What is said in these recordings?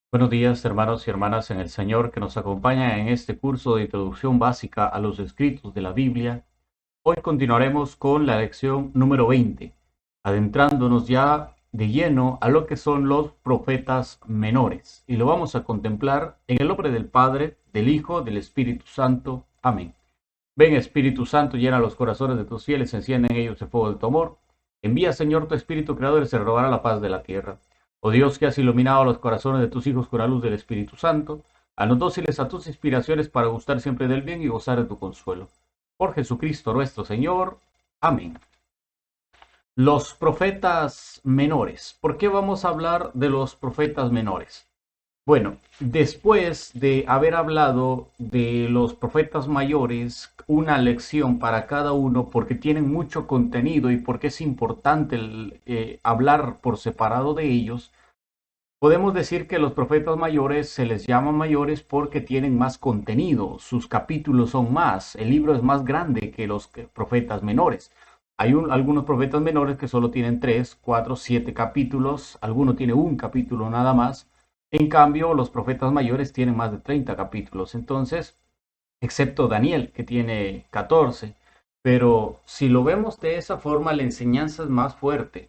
Buenos días, hermanos y hermanas en el Señor que nos acompaña en este curso de introducción básica a los escritos de la Biblia. Hoy continuaremos con la lección número 20, adentrándonos ya de lleno a lo que son los profetas menores. Y lo vamos a contemplar en el nombre del Padre, del Hijo, del Espíritu Santo. Amén. Ven, Espíritu Santo, llena los corazones de tus fieles, enciende en ellos el fuego de tu amor. Envía, Señor, tu Espíritu Creador y se renovará la paz de la tierra. Oh Dios, que has iluminado los corazones de tus hijos con la luz del Espíritu Santo, haznos dóciles a tus inspiraciones para gustar siempre del bien y gozar de tu consuelo. Por Jesucristo nuestro Señor. Amén. Los profetas menores. ¿Por qué vamos a hablar de los profetas menores? Bueno, después de haber hablado de los profetas mayores, una lección para cada uno porque tienen mucho contenido y porque es importante hablar por separado de ellos, podemos decir que los profetas mayores se les llama mayores porque tienen más contenido, sus capítulos son más, el libro es más grande que los profetas menores. Hay algunos profetas menores que solo tienen 3, 4, 7 capítulos, alguno tiene un capítulo nada más. En cambio, los profetas mayores tienen más de 30 capítulos. Entonces, excepto Daniel, que tiene 14. Pero si lo vemos de esa forma, la enseñanza es más fuerte.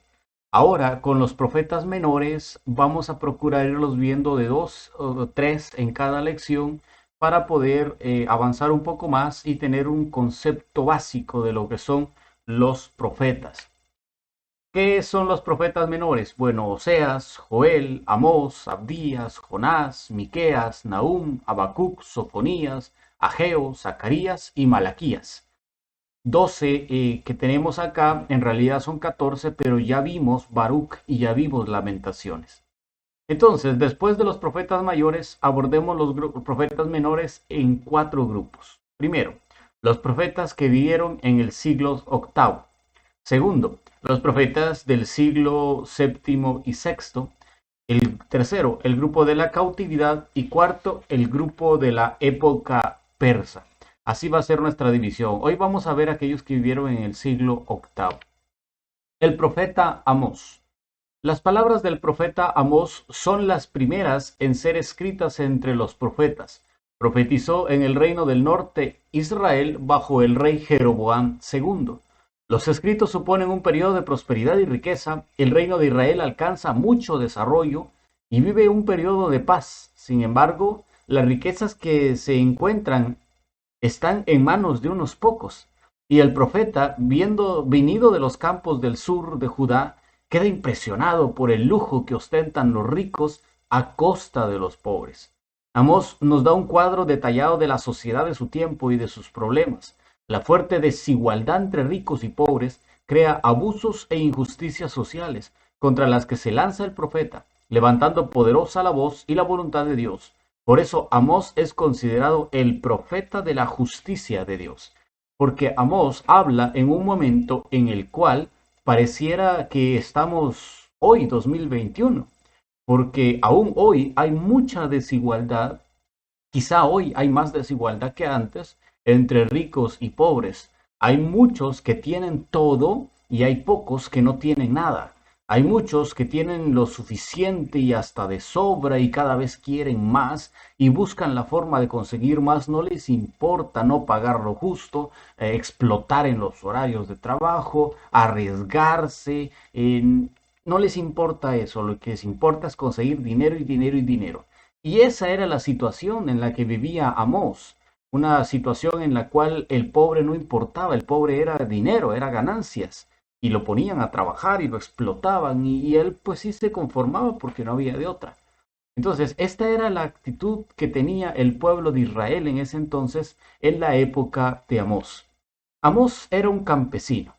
Ahora, con los profetas menores, vamos a procurar irlos viendo de 2 o 3 en cada lección para poder avanzar un poco más y tener un concepto básico de lo que son los profetas. ¿Qué son los profetas menores? Bueno, Oseas, Joel, Amós, Abdías, Jonás, Miqueas, Nahum, Habacuc, Sofonías, Ageo, Zacarías y Malaquías. 12 que tenemos acá, en realidad son 14, pero ya vimos Baruch y ya vimos Lamentaciones. Entonces, después de los profetas mayores, abordemos los profetas menores en 4 grupos. Primero, los profetas que vivieron en el siglo octavo. Segundo, los profetas del siglo séptimo y sexto. El tercero, el grupo de la cautividad. Y cuarto, el grupo de la época persa. Así va a ser nuestra división. Hoy vamos a ver aquellos que vivieron en el siglo octavo. El profeta Amós. Las palabras del profeta Amós son las primeras en ser escritas entre los profetas. Profetizó en el reino del norte Israel bajo el rey Jeroboam II. Los escritos suponen un periodo de prosperidad y riqueza. El reino de Israel alcanza mucho desarrollo y vive un periodo de paz. Sin embargo, las riquezas que se encuentran están en manos de unos pocos. Y el profeta, viendo venido de los campos del sur de Judá, queda impresionado por el lujo que ostentan los ricos a costa de los pobres. Amós nos da un cuadro detallado de la sociedad de su tiempo y de sus problemas. La fuerte desigualdad entre ricos y pobres crea abusos e injusticias sociales contra las que se lanza el profeta, levantando poderosa la voz y la voluntad de Dios. Por eso Amós es considerado el profeta de la justicia de Dios, porque Amós habla en un momento en el cual pareciera que estamos hoy, 2021, porque aún hoy hay mucha desigualdad, quizá hoy hay más desigualdad que antes entre ricos y pobres. Hay muchos que tienen todo y hay pocos que no tienen nada. Hay muchos que tienen lo suficiente y hasta de sobra y cada vez quieren más y buscan la forma de conseguir más. No les importa no pagar lo justo, explotar en los horarios de trabajo, arriesgarse. No les importa eso. Lo que les importa es conseguir dinero y dinero y dinero. Y esa era la situación en la que vivía Amós, una situación en la cual el pobre no importaba, el pobre era dinero, era ganancias, y lo ponían a trabajar y lo explotaban, y él pues sí se conformaba porque no había de otra. Entonces, esta era la actitud que tenía el pueblo de Israel en ese entonces, en la época de Amós. Amós era un campesino,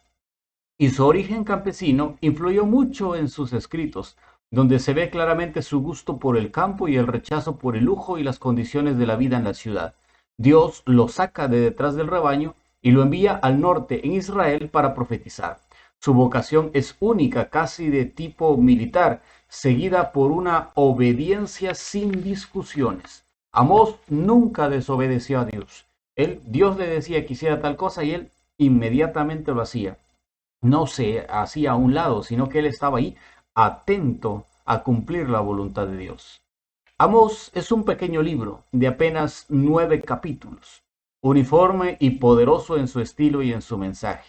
y su origen campesino influyó mucho en sus escritos, donde se ve claramente su gusto por el campo y el rechazo por el lujo y las condiciones de la vida en la ciudad. Dios lo saca de detrás del rebaño y lo envía al norte en Israel para profetizar. Su vocación es única, casi de tipo militar, seguida por una obediencia sin discusiones. Amós nunca desobedeció a Dios. Dios le decía que hiciera tal cosa y él inmediatamente lo hacía. No se hacía a un lado, sino que él estaba ahí atento a cumplir la voluntad de Dios. Amós es un pequeño libro de apenas 9 capítulos, uniforme y poderoso en su estilo y en su mensaje.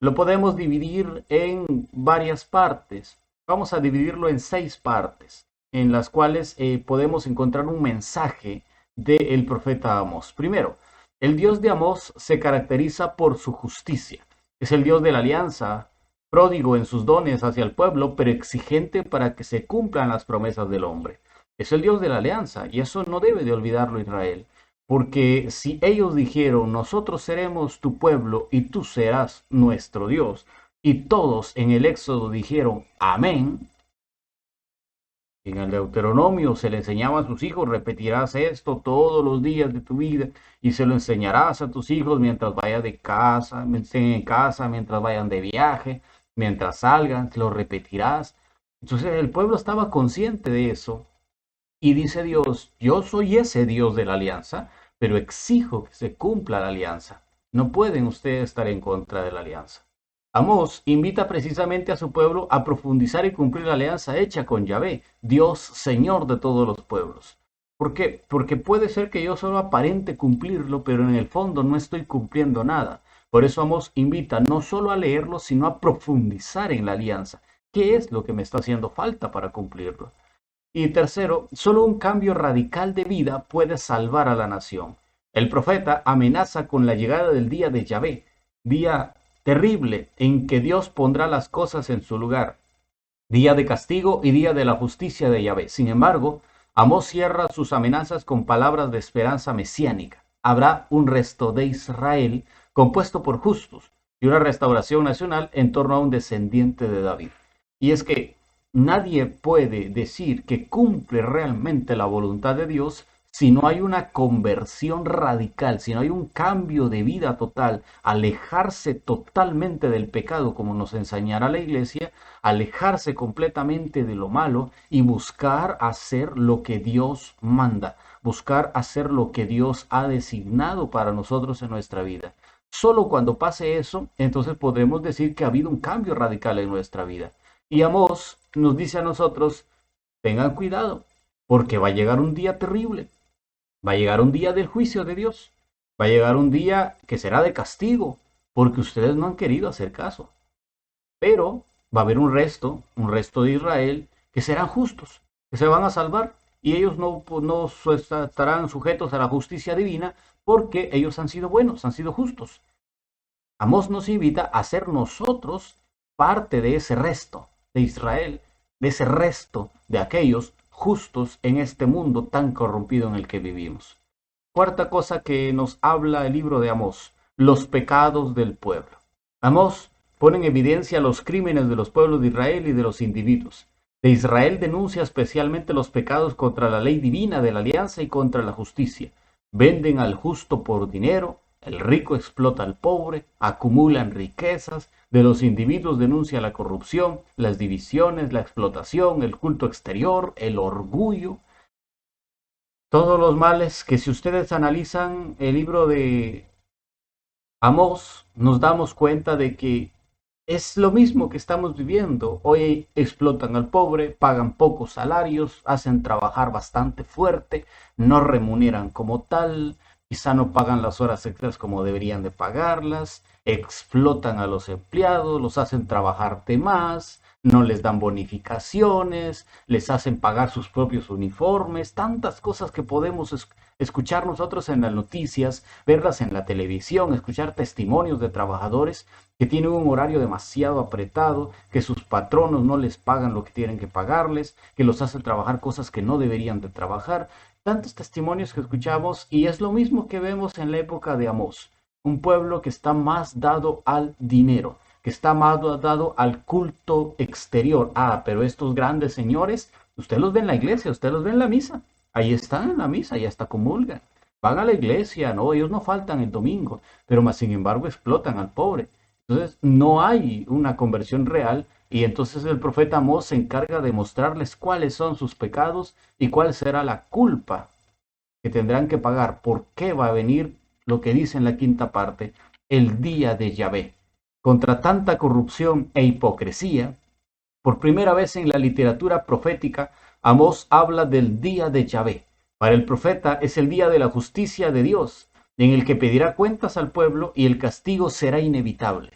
Lo podemos dividir en varias partes. Vamos a dividirlo en 6 partes, en las cuales podemos encontrar un mensaje del profeta Amós. Primero, el Dios de Amós se caracteriza por su justicia. Es el Dios de la alianza, pródigo en sus dones hacia el pueblo, pero exigente para que se cumplan las promesas del hombre. Es el Dios de la alianza, y eso no debe de olvidarlo Israel. Porque si ellos dijeron, nosotros seremos tu pueblo y tú serás nuestro Dios, y todos en el Éxodo dijeron, amén. En el Deuteronomio se le enseñaba a sus hijos, repetirás esto todos los días de tu vida, y se lo enseñarás a tus hijos mientras vayan de casa, estén en casa, mientras vayan de viaje, mientras salgan, lo repetirás. Entonces el pueblo estaba consciente de eso. Y dice Dios, yo soy ese Dios de la alianza, pero exijo que se cumpla la alianza. No pueden ustedes estar en contra de la alianza. Amós invita precisamente a su pueblo a profundizar y cumplir la alianza hecha con Yahvé, Dios Señor de todos los pueblos. ¿Por qué? Porque puede ser que yo solo aparente cumplirlo, pero en el fondo no estoy cumpliendo nada. Por eso Amós invita no solo a leerlo, sino a profundizar en la alianza. ¿Qué es lo que me está haciendo falta para cumplirlo? Y tercero, solo un cambio radical de vida puede salvar a la nación. El profeta amenaza con la llegada del día de Yahvé, día terrible en que Dios pondrá las cosas en su lugar, día de castigo y día de la justicia de Yahvé. Sin embargo, Amós cierra sus amenazas con palabras de esperanza mesiánica. Habrá un resto de Israel compuesto por justos y una restauración nacional en torno a un descendiente de David. Y es que nadie puede decir que cumple realmente la voluntad de Dios si no hay una conversión radical, si no hay un cambio de vida total, alejarse totalmente del pecado, como nos enseñará la iglesia, alejarse completamente de lo malo y buscar hacer lo que Dios manda, buscar hacer lo que Dios ha designado para nosotros en nuestra vida. Solo cuando pase eso, entonces podremos decir que ha habido un cambio radical en nuestra vida. Y Amós nos dice a nosotros, tengan cuidado, porque va a llegar un día terrible, va a llegar un día del juicio de Dios, va a llegar un día que será de castigo, porque ustedes no han querido hacer caso. Pero va a haber un resto de Israel, que serán justos, que se van a salvar, y ellos no estarán sujetos a la justicia divina, porque ellos han sido buenos, han sido justos. Amós nos invita a ser nosotros parte de ese resto de Israel, de ese resto de aquellos justos en este mundo tan corrompido en el que vivimos. Cuarta cosa que nos habla el libro de Amós, los pecados del pueblo. Amós pone en evidencia los crímenes de los pueblos de Israel y de los individuos. De Israel denuncia especialmente los pecados contra la ley divina de la alianza y contra la justicia. Venden al justo por dinero, el rico explota al pobre, acumulan riquezas, de los individuos denuncia la corrupción, las divisiones, la explotación, el culto exterior, el orgullo. Todos los males que si ustedes analizan el libro de Amós, nos damos cuenta de que es lo mismo que estamos viviendo. Hoy explotan al pobre, pagan pocos salarios, hacen trabajar bastante fuerte, no remuneran como tal, quizá no pagan las horas extras como deberían de pagarlas, explotan a los empleados, los hacen trabajar de más, no les dan bonificaciones, les hacen pagar sus propios uniformes, tantas cosas que podemos escuchar nosotros en las noticias, verlas en la televisión, escuchar testimonios de trabajadores que tienen un horario demasiado apretado, que sus patronos no les pagan lo que tienen que pagarles, que los hacen trabajar cosas que no deberían de trabajar. Tantos testimonios que escuchamos y es lo mismo que vemos en la época de Amós. Un pueblo que está más dado al dinero, que está más dado al culto exterior. Ah, pero estos grandes señores, usted los ve en la iglesia, usted los ve en la misa. Ahí están en la misa y hasta comulgan. Van a la iglesia, no, ellos no faltan el domingo, pero más sin embargo explotan al pobre. Entonces no hay una conversión real y entonces el profeta Amós se encarga de mostrarles cuáles son sus pecados y cuál será la culpa que tendrán que pagar. ¿Por qué va a venir lo que dice en la quinta parte? El día de Yahvé. Contra tanta corrupción e hipocresía, por primera vez en la literatura profética, Amós habla del día de Yahvé. Para el profeta es el día de la justicia de Dios, en el que pedirá cuentas al pueblo y el castigo será inevitable.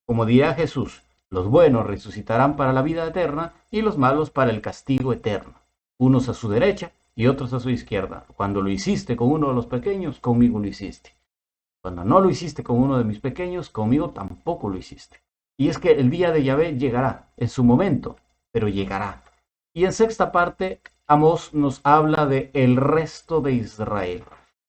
Como dirá Jesús, los buenos resucitarán para la vida eterna y los malos para el castigo eterno, unos a su derecha y otros a su izquierda. Cuando lo hiciste con uno de los pequeños, conmigo lo hiciste. Cuando no lo hiciste con uno de mis pequeños, conmigo tampoco lo hiciste. Y es que el día de Yahvé llegará en su momento, pero llegará. Y en sexta parte, Amós nos habla de el resto de Israel.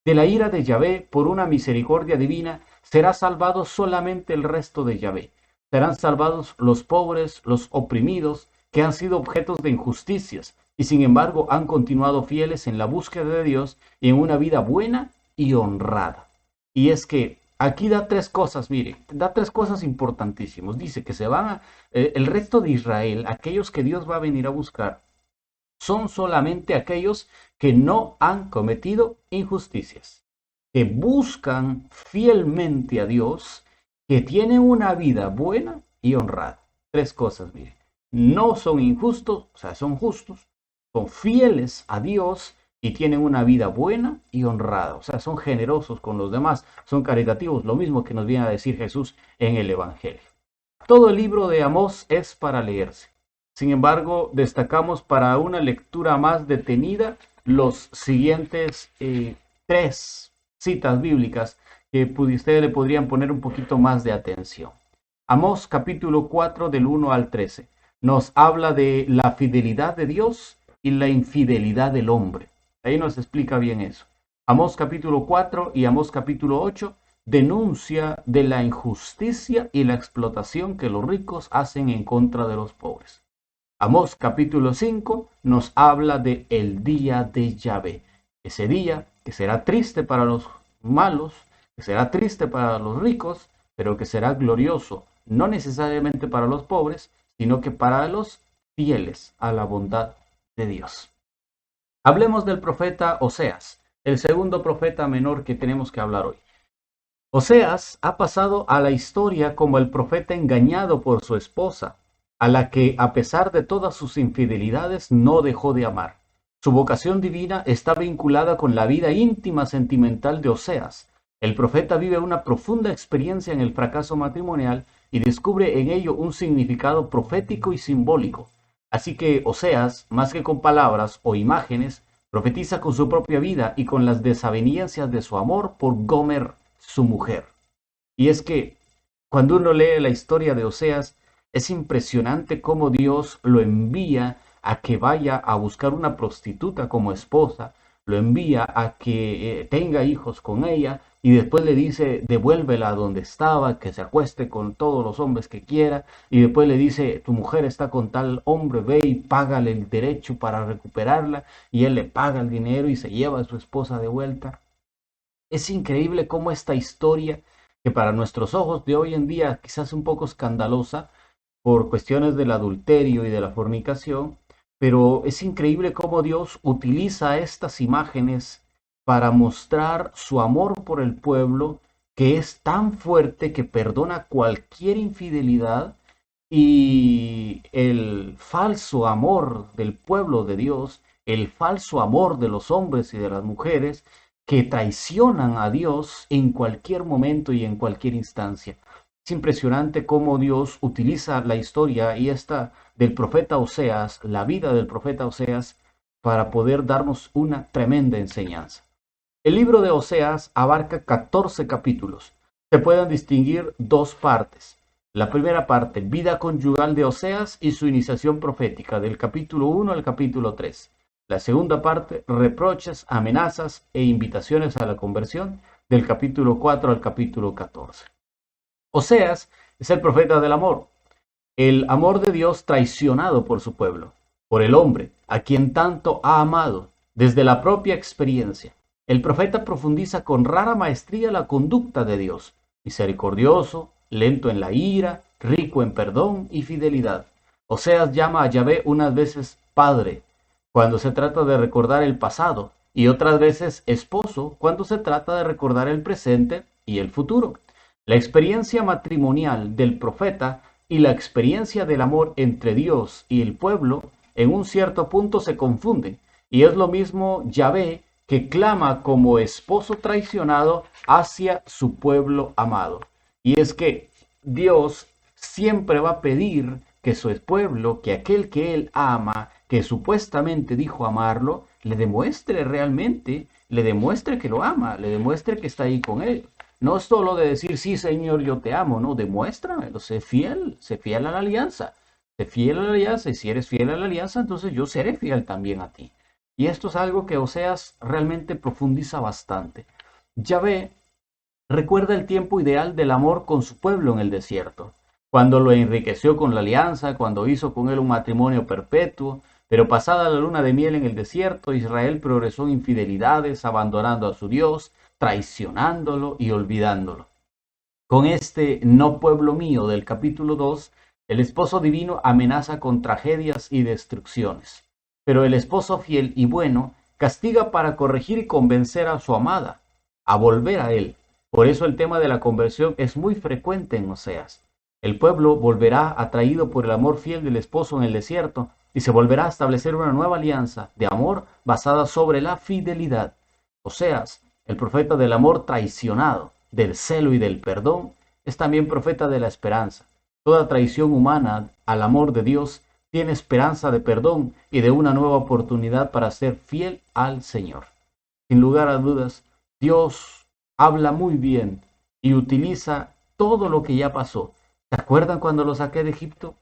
De la ira de Yahvé, por una misericordia divina, será salvado solamente el resto de Yahvé. Serán salvados los pobres, los oprimidos, que han sido objetos de injusticias, y sin embargo han continuado fieles en la búsqueda de Dios y en una vida buena y honrada. Y es que aquí da tres cosas, mire, da tres cosas importantísimas. Dice que se van el resto de Israel, aquellos que Dios va a venir a buscar, son solamente aquellos que no han cometido injusticias, que buscan fielmente a Dios, que tienen una vida buena y honrada. Tres cosas, mire. No son injustos, o sea, son justos, son fieles a Dios y tienen una vida buena y honrada. O sea, son generosos con los demás, son caritativos, lo mismo que nos viene a decir Jesús en el Evangelio. Todo el libro de Amós es para leerse. Sin embargo, destacamos para una lectura más detenida los siguientes tres citas bíblicas que ustedes le podrían poner un poquito más de atención. Amós capítulo 4 del 1 al 13 nos habla de la fidelidad de Dios y la infidelidad del hombre. Ahí nos explica bien eso. Amós capítulo 4 y Amós capítulo 8 denuncia de la injusticia y la explotación que los ricos hacen en contra de los pobres. Amós capítulo 5 nos habla de el día de Yahvé, ese día que será triste para los malos, que será triste para los ricos, pero que será glorioso, no necesariamente para los pobres, sino que para los fieles a la bondad de Dios. Hablemos del profeta Oseas, el segundo profeta menor que tenemos que hablar hoy. Oseas ha pasado a la historia como el profeta engañado por su esposa, a la que, a pesar de todas sus infidelidades, no dejó de amar. Su vocación divina está vinculada con la vida íntima sentimental de Oseas. El profeta vive una profunda experiencia en el fracaso matrimonial y descubre en ello un significado profético y simbólico. Así que Oseas, más que con palabras o imágenes, profetiza con su propia vida y con las desavenencias de su amor por Gomer, su mujer. Y es que cuando uno lee la historia de Oseas, es impresionante cómo Dios lo envía a que vaya a buscar una prostituta como esposa, lo envía a que tenga hijos con ella y después le dice devuélvela a donde estaba, que se acueste con todos los hombres que quiera y después le dice tu mujer está con tal hombre, ve y págale el derecho para recuperarla y él le paga el dinero y se lleva a su esposa de vuelta. Es increíble cómo esta historia, que para nuestros ojos de hoy en día quizás un poco escandalosa, por cuestiones del adulterio y de la fornicación, pero es increíble cómo Dios utiliza estas imágenes para mostrar su amor por el pueblo, que es tan fuerte que perdona cualquier infidelidad, y el falso amor del pueblo de Dios, el falso amor de los hombres y de las mujeres que traicionan a Dios en cualquier momento y en cualquier instancia. Es impresionante cómo Dios utiliza la historia y esta del profeta Oseas, la vida del profeta Oseas, para poder darnos una tremenda enseñanza. El libro de Oseas abarca 14 capítulos. Se pueden distinguir dos partes. La primera parte, vida conyugal de Oseas y su iniciación profética, del capítulo 1 al capítulo 3. La segunda parte, reproches, amenazas e invitaciones a la conversión, del capítulo 4 al capítulo 14. Oseas es el profeta del amor, el amor de Dios traicionado por su pueblo, por el hombre, a quien tanto ha amado, desde la propia experiencia. El profeta profundiza con rara maestría la conducta de Dios, misericordioso, lento en la ira, rico en perdón y fidelidad. Oseas llama a Yahvé unas veces Padre, cuando se trata de recordar el pasado, y otras veces Esposo, cuando se trata de recordar el presente y el futuro. La experiencia matrimonial del profeta y la experiencia del amor entre Dios y el pueblo en un cierto punto se confunden. Y es lo mismo Yahvé, que clama como esposo traicionado hacia su pueblo amado. Y es que Dios siempre va a pedir que su pueblo, que aquel que él ama, que supuestamente dijo amarlo, le demuestre realmente, le demuestre que lo ama, le demuestre que está ahí con él. No es solo de decir, sí, Señor, yo te amo, no, demuéstramelo, sé fiel a la alianza, sé fiel a la alianza, y si eres fiel a la alianza, entonces yo seré fiel también a ti. Y esto es algo que Oseas realmente profundiza bastante. Yahvé recuerda el tiempo ideal del amor con su pueblo en el desierto, cuando lo enriqueció con la alianza, cuando hizo con él un matrimonio perpetuo, pero pasada la luna de miel en el desierto, Israel progresó en infidelidades, abandonando a su Dios, traicionándolo y olvidándolo. Con este no pueblo mío del capítulo 2, el esposo divino amenaza con tragedias y destrucciones, pero el esposo fiel y bueno castiga para corregir y convencer a su amada a volver a él. Por eso el tema de la conversión es muy frecuente en Oseas. El pueblo volverá atraído por el amor fiel del esposo en el desierto y se volverá a establecer una nueva alianza de amor basada sobre la fidelidad. Oseas, el profeta del amor traicionado, del celo y del perdón, es también profeta de la esperanza. Toda traición humana al amor de Dios tiene esperanza de perdón y de una nueva oportunidad para ser fiel al Señor. Sin lugar a dudas, Dios habla muy bien y utiliza todo lo que ya pasó. ¿Se acuerdan cuando los saqué de Egipto?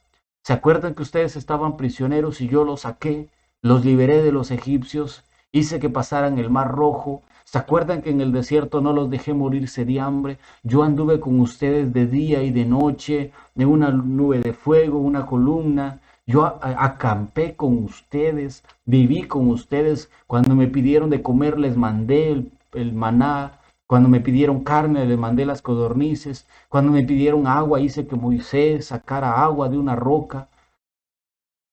¿Se acuerdan que ustedes estaban prisioneros y yo los saqué? Los liberé de los egipcios, hice que pasaran el mar rojo. ¿Se acuerdan que en el desierto no los dejé morirse de hambre? Yo anduve con ustedes de día y de noche, en una nube de fuego, una columna. Yo acampé con ustedes, viví con ustedes. Cuando me pidieron de comer les mandé el maná. Cuando me pidieron carne les mandé las codornices. Cuando me pidieron agua hice que Moisés sacara agua de una roca.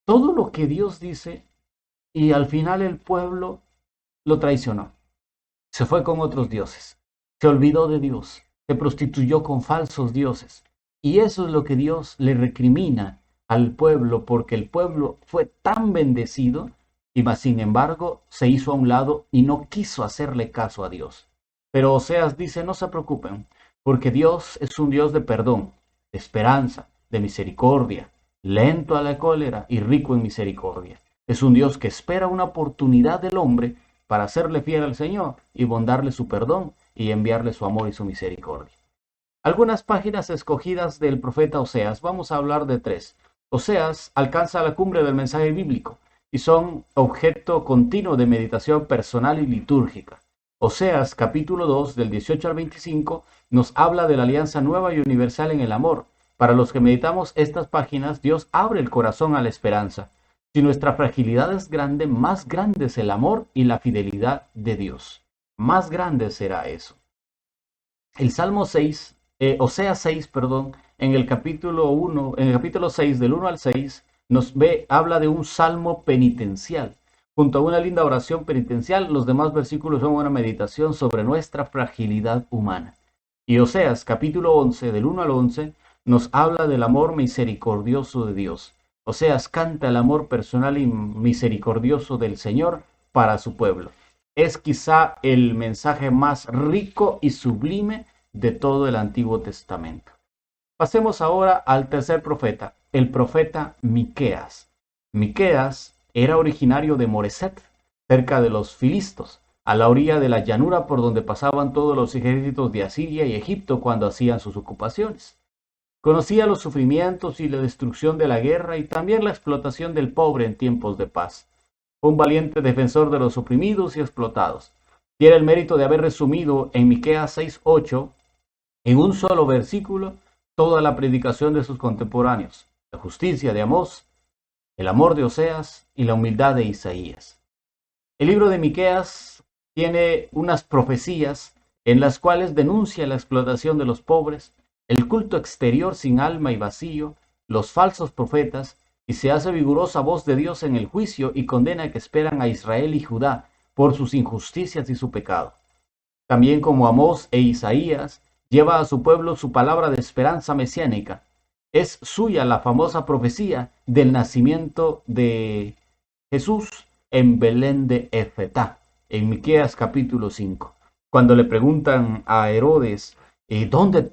Todo lo que Dios dice, y al final el pueblo lo traicionó. Se fue con otros dioses, se olvidó de Dios, se prostituyó con falsos dioses. Y eso es lo que Dios le recrimina al pueblo, porque el pueblo fue tan bendecido y más sin embargo se hizo a un lado y no quiso hacerle caso a Dios. Pero Oseas dice, no se preocupen, porque Dios es un Dios de perdón, de esperanza, de misericordia, lento a la cólera y rico en misericordia. Es un Dios que espera una oportunidad del hombre para serle fiel al Señor y bondarle su perdón y enviarle su amor y su misericordia. Algunas páginas escogidas del profeta Oseas, vamos a hablar de 3. Oseas alcanza la cumbre del mensaje bíblico y son objeto continuo de meditación personal y litúrgica. Oseas capítulo 2 del 18 al 25 nos habla de la alianza nueva y universal en el amor. Para los que meditamos estas páginas, Dios abre el corazón a la esperanza. Si nuestra fragilidad es grande, más grande es el amor y la fidelidad de Dios. Más grande será eso. El Salmo 6, Oseas 6, perdón, en el capítulo 6, del 1 al 6, habla de un salmo penitencial. Junto a una linda oración penitencial, los demás versículos son una meditación sobre nuestra fragilidad humana. Y Oseas, capítulo 11, del 1 al 11, nos habla del amor misericordioso de Dios. Oseas canta el amor personal y misericordioso del Señor para su pueblo. Es quizá el mensaje más rico y sublime de todo el Antiguo Testamento. Pasemos ahora al tercer profeta, el profeta Miqueas. Miqueas era originario de Moreset, cerca de los Filistos, a la orilla de la llanura por donde pasaban todos los ejércitos de Asiria y Egipto cuando hacían sus ocupaciones. Conocía los sufrimientos y la destrucción de la guerra y también la explotación del pobre en tiempos de paz. Fue un valiente defensor de los oprimidos y explotados. Tiene el mérito de haber resumido en Miqueas 6:8, en un solo versículo, toda la predicación de sus contemporáneos: la justicia de Amós, el amor de Oseas y la humildad de Isaías. El libro de Miqueas tiene unas profecías en las cuales denuncia la explotación de los pobres, el culto exterior sin alma y vacío, los falsos profetas, y se hace vigorosa voz de Dios en el juicio y condena que esperan a Israel y Judá por sus injusticias y su pecado. También como Amós e Isaías, lleva a su pueblo su palabra de esperanza mesiánica. Es suya la famosa profecía del nacimiento de Jesús en Belén de Efetá, en Miqueas capítulo 5. Cuando le preguntan a Herodes,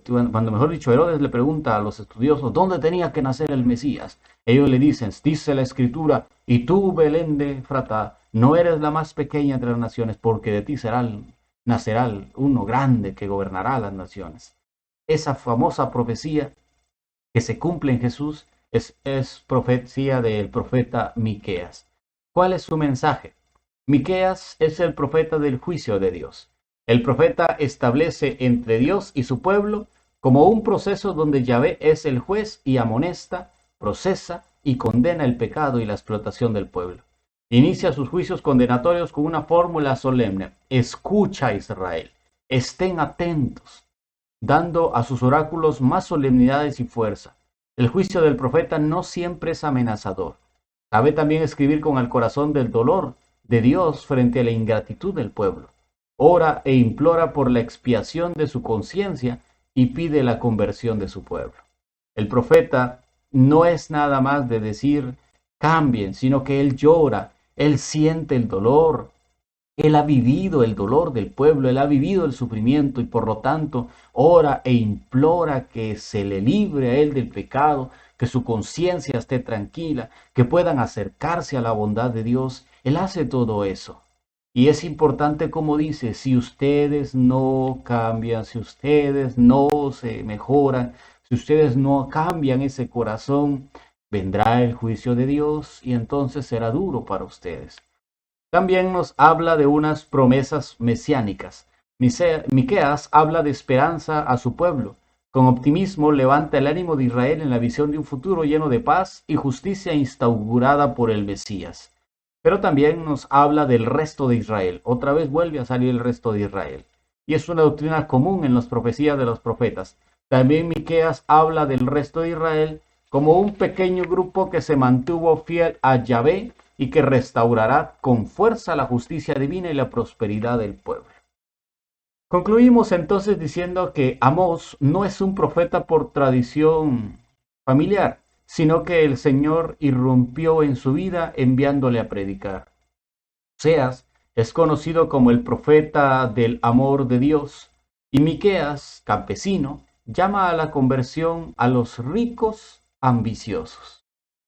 cuando mejor dicho, Herodes le pregunta a los estudiosos, ¿dónde tenía que nacer el Mesías? Ellos le dicen, dice la Escritura, y tú, Belén de Efratá, no eres la más pequeña entre las naciones, porque de ti nacerá uno grande que gobernará las naciones. Esa famosa profecía que se cumple en Jesús es profecía del profeta Miqueas. ¿Cuál es su mensaje? Miqueas es el profeta del juicio de Dios. El profeta establece entre Dios y su pueblo como un proceso donde Yahvé es el juez y amonesta, procesa y condena el pecado y la explotación del pueblo. Inicia sus juicios condenatorios con una fórmula solemne. Escucha, Israel, estén atentos, dando a sus oráculos más solemnidades y fuerza. El juicio del profeta no siempre es amenazador. Cabe también escribir con el corazón del dolor de Dios frente a la ingratitud del pueblo. Ora e implora por la expiación de su conciencia y pide la conversión de su pueblo. El profeta no es nada más de decir cambien, sino que él llora, él siente el dolor, él ha vivido el dolor del pueblo, él ha vivido el sufrimiento y por lo tanto ora e implora que se le libre a él del pecado, que su conciencia esté tranquila, que puedan acercarse a la bondad de Dios. Él hace todo eso. Y es importante, como dice, si ustedes no cambian, si ustedes no se mejoran, si ustedes no cambian ese corazón, vendrá el juicio de Dios y entonces será duro para ustedes. También nos habla de unas promesas mesiánicas. Miqueas habla de esperanza a su pueblo. Con optimismo levanta el ánimo de Israel en la visión de un futuro lleno de paz y justicia instaurada por el Mesías. Pero también nos habla del resto de Israel. Otra vez vuelve a salir el resto de Israel. Y es una doctrina común en las profecías de los profetas. También Miqueas habla del resto de Israel como un pequeño grupo que se mantuvo fiel a Yahvé y que restaurará con fuerza la justicia divina y la prosperidad del pueblo. Concluimos entonces diciendo que Amós no es un profeta por tradición familiar, sino que el Señor irrumpió en su vida enviándole a predicar. Oseas es conocido como el profeta del amor de Dios, y Miqueas, campesino, llama a la conversión a los ricos ambiciosos.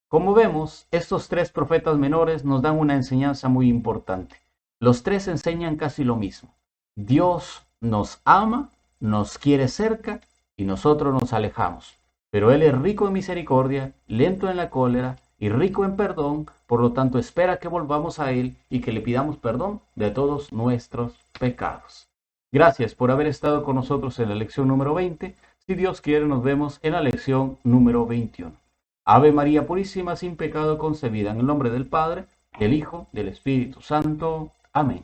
Como vemos, estos tres profetas menores nos dan una enseñanza muy importante. Los tres enseñan casi lo mismo. Dios nos ama, nos quiere cerca y nosotros nos alejamos. Pero Él es rico en misericordia, lento en la cólera y rico en perdón, por lo tanto espera que volvamos a Él y que le pidamos perdón de todos nuestros pecados. Gracias por haber estado con nosotros en la lección número 20. Si Dios quiere, nos vemos en la lección número 21. Ave María Purísima, sin pecado concebida, en el nombre del Padre, del Hijo, del Espíritu Santo. Amén.